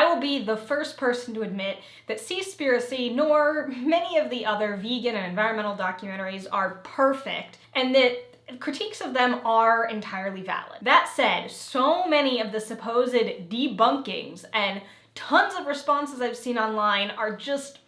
I will be the first person to admit that Seaspiracy nor many of the other vegan and environmental documentaries are perfect, and that critiques of them are entirely valid. That said, so many of the supposed debunkings and tons of responses I've seen online are just,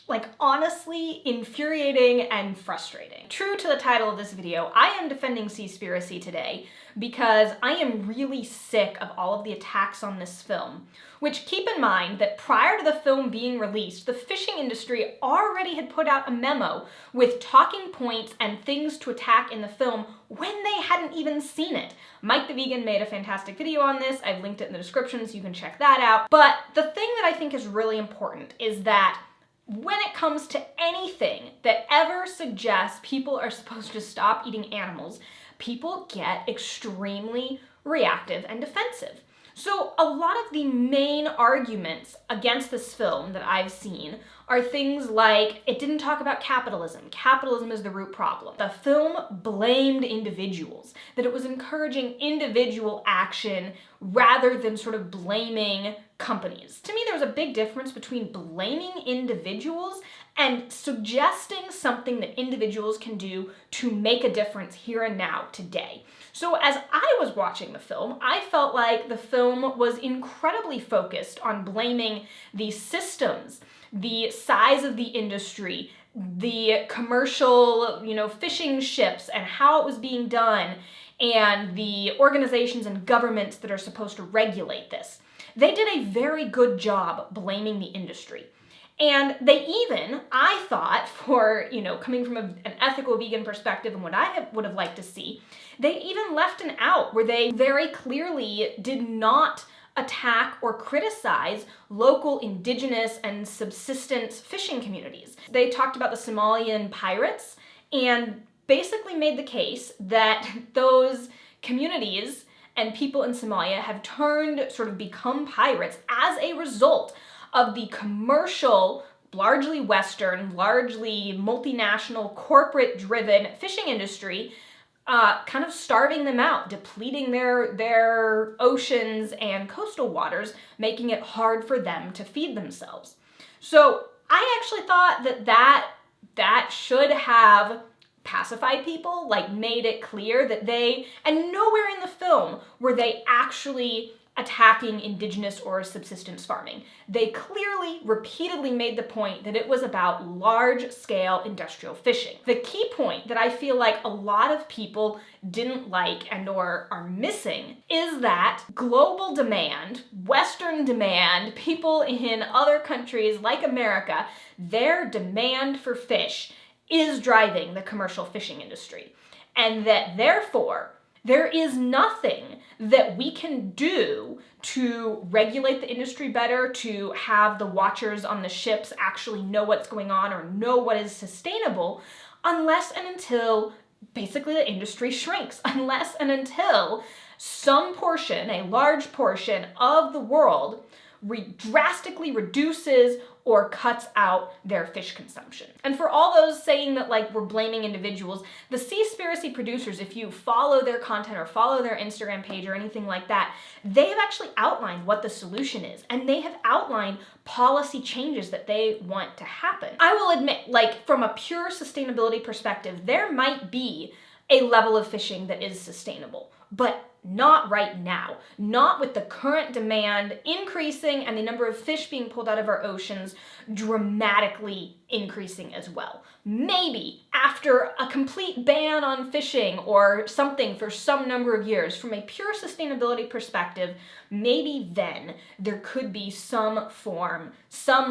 like, honestly infuriating and frustrating. True to the title of this video, I am defending Seaspiracy today because I am really sick of all of the attacks on this film, which, keep in mind that prior to the film being released, the fishing industry already had put out a memo with talking points and things to attack in the film when they hadn't even seen it. Mike the Vegan made a fantastic video on this. I've linked it in the description so you can check that out. But the thing that I think is really important is that when it comes to anything that ever suggests people are supposed to stop eating animals, people get extremely reactive and defensive. So a lot of the main arguments against this film that I've seen are things like, it didn't talk about capitalism. Capitalism is the root problem. The film blamed individuals, that it was encouraging individual action rather than sort of blaming companies. To me, there was a big difference between blaming individuals and suggesting something that individuals can do to make a difference here and now, today. So as I was watching the film, I felt like the film was incredibly focused on blaming the systems, the size of the industry, the commercial, fishing ships and how it was being done, and the organizations and governments that are supposed to regulate this. They did a very good job blaming the industry. And they even, I thought, for, coming from an ethical vegan perspective and what I would have liked to see, they even left an out where they very clearly did not attack or criticize local indigenous and subsistence fishing communities. They talked about the Somalian pirates and basically made the case that those communities and people in Somalia have become pirates as a result of the commercial, largely Western, largely multinational, corporate-driven fishing industry kind of starving them out, depleting their oceans and coastal waters, making it hard for them to feed themselves. So I actually thought that should have pacified people, like made it clear that and nowhere in the film were they actually attacking indigenous or subsistence farming. They clearly, repeatedly made the point that it was about large-scale industrial fishing. The key point that I feel like a lot of people didn't like and or are missing is that global demand, Western demand, people in other countries like America, their demand for fish is driving the commercial fishing industry. And that therefore, there is nothing that we can do to regulate the industry better, to have the watchers on the ships actually know what's going on or know what is sustainable, unless and until basically the industry shrinks, unless and until some portion, a large portion of the world drastically reduces or cuts out their fish consumption. And for all those saying that we're blaming individuals, the Seaspiracy producers, if you follow their content or follow their Instagram page or anything like that, they have actually outlined what the solution is, and they have outlined policy changes that they want to happen. I will admit, from a pure sustainability perspective, there might be a level of fishing that is sustainable, but not right now. Not with the current demand increasing and the number of fish being pulled out of our oceans dramatically increasing as well. Maybe after a complete ban on fishing or something for some number of years, from a pure sustainability perspective, maybe then there could be some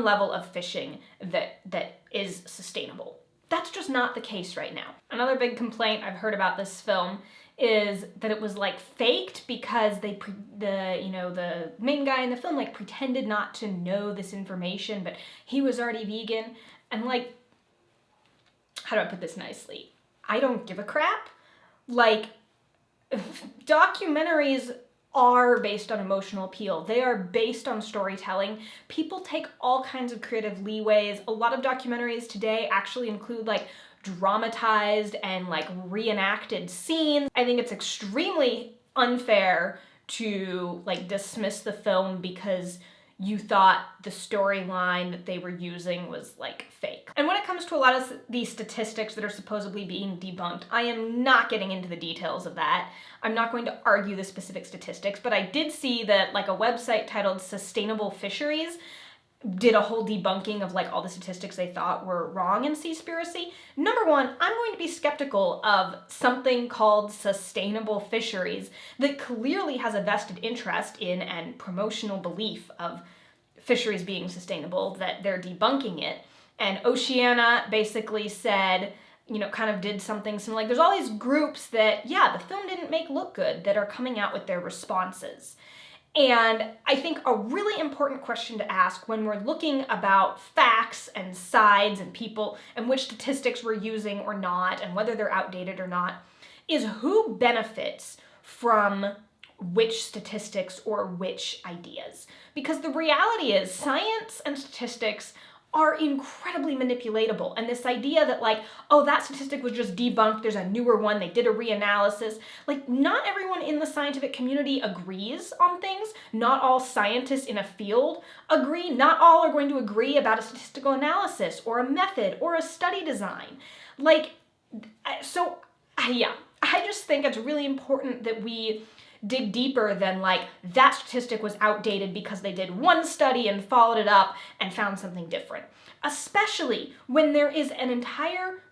level of fishing that is sustainable. That's just not the case right now. Another big complaint I've heard about this film is that it was faked because the main guy in the film pretended not to know this information, but he was already vegan. And how do I put this nicely? I don't give a crap. Documentaries are based on emotional appeal. They are based on storytelling. People take all kinds of creative leeways. A lot of documentaries today actually include dramatized and reenacted scenes. I think it's extremely unfair to dismiss the film because you thought the storyline that they were using was like fake. And when it comes to a lot of these statistics that are supposedly being debunked, I am not getting into the details of that. I'm not going to argue the specific statistics, but I did see that like a website titled Sustainable Fisheries did a whole debunking of like all the statistics they thought were wrong in Seaspiracy. Number one, I'm going to be skeptical of something called sustainable fisheries that clearly has a vested interest in and promotional belief of fisheries being sustainable, that they're debunking it. And Oceana basically said, you know, kind of did something similar. Like there's all these groups that, yeah, the film didn't make look good that are coming out with their responses. And I think a really important question to ask when we're looking about facts and sides and people and which statistics we're using or not and whether they're outdated or not is who benefits from which statistics or which ideas. Because the reality is science and statistics are incredibly manipulatable. And this idea that like, oh, that statistic was just debunked, there's a newer one, they did a reanalysis. Like, not everyone in the scientific community agrees on things. Not all scientists in a field agree. Not all are going to agree about a statistical analysis or a method or a study design. Like, so yeah, I just think it's really important that we dig deeper than like that statistic was outdated because they did one study and followed it up and found something different. Especially when there is an entire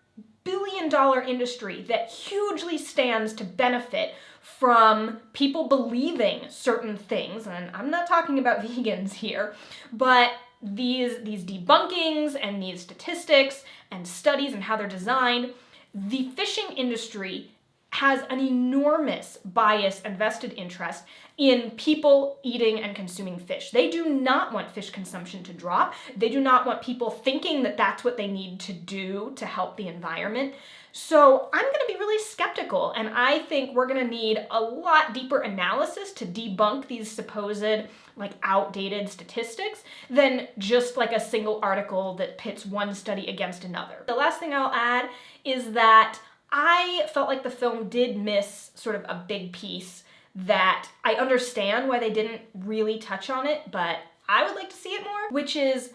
billion-dollar industry that hugely stands to benefit from people believing certain things, and I'm not talking about vegans here, but these debunkings and these statistics and studies and how they're designed, the fishing industry has an enormous bias and vested interest in people eating and consuming fish. They do not want fish consumption to drop. They do not want people thinking that that's what they need to do to help the environment. So I'm going to be really skeptical, and I think we're going to need a lot deeper analysis to debunk these supposed like outdated statistics than just like a single article that pits one study against another. The last thing I'll add is that I felt like the film did miss sort of a big piece that I understand why they didn't really touch on it, but I would like to see it more, which is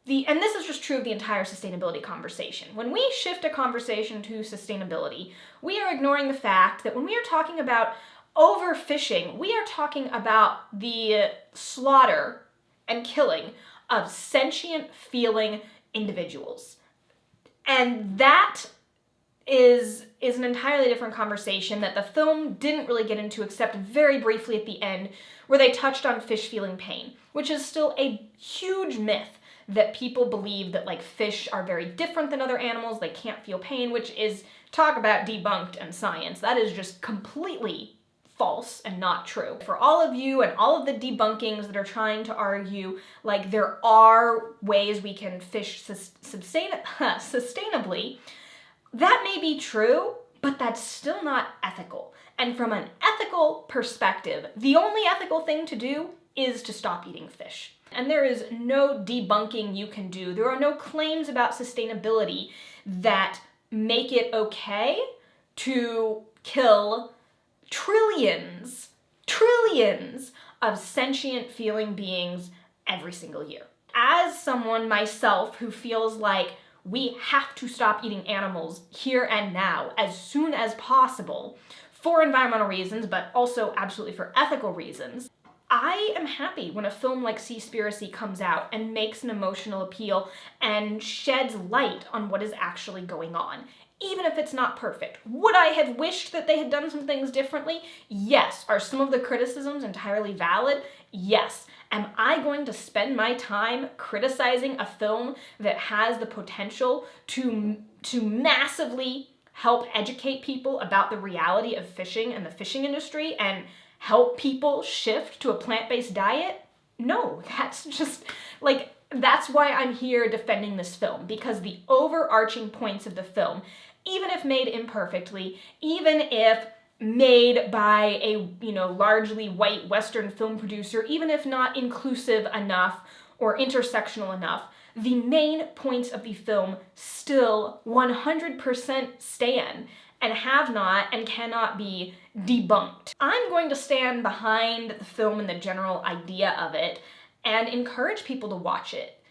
and this is just true of the entire sustainability conversation. When we shift a conversation to sustainability, we are ignoring the fact that when we are talking about overfishing, we are talking about the slaughter and killing of sentient, feeling individuals. And that is an entirely different conversation that the film didn't really get into except very briefly at the end, where they touched on fish feeling pain, which is still a huge myth that people believe that like fish are very different than other animals, they can't feel pain, which is talk about debunked and science. That is just completely false and not true. For all of you and all of the debunkings that are trying to argue like there are ways we can fish sustainably, that may be true, but that's still not ethical. And from an ethical perspective, the only ethical thing to do is to stop eating fish. And there is no debunking you can do. There are no claims about sustainability that make it okay to kill trillions of sentient feeling beings every single year. As someone myself who feels like we have to stop eating animals here and now as soon as possible for environmental reasons, but also absolutely for ethical reasons, I am happy when a film like Seaspiracy comes out and makes an emotional appeal and sheds light on what is actually going on, even if it's not perfect. Would I have wished that they had done some things differently? Yes. Are some of the criticisms entirely valid? Yes. Am I going to spend my time criticizing a film that has the potential to massively help educate people about the reality of fishing and the fishing industry and help people shift to a plant-based diet? No, that's just like, that's why I'm here defending this film, because the overarching points of the film, even if made imperfectly, even if made by a, largely white Western film producer, even if not inclusive enough or intersectional enough, the main points of the film still 100% stand and have not and cannot be debunked. I'm going to stand behind the film and the general idea of it, and encourage people to watch it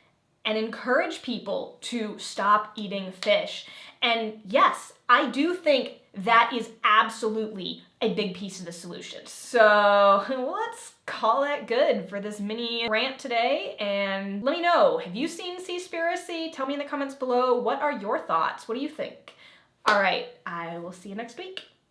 and encourage people to stop eating fish. And yes, I do think that is absolutely a big piece of the solution. So let's call it good for this mini rant today, and let me know, have you seen Seaspiracy? Tell me in the comments below, what are your thoughts? What do you think? All right, I will see you next week.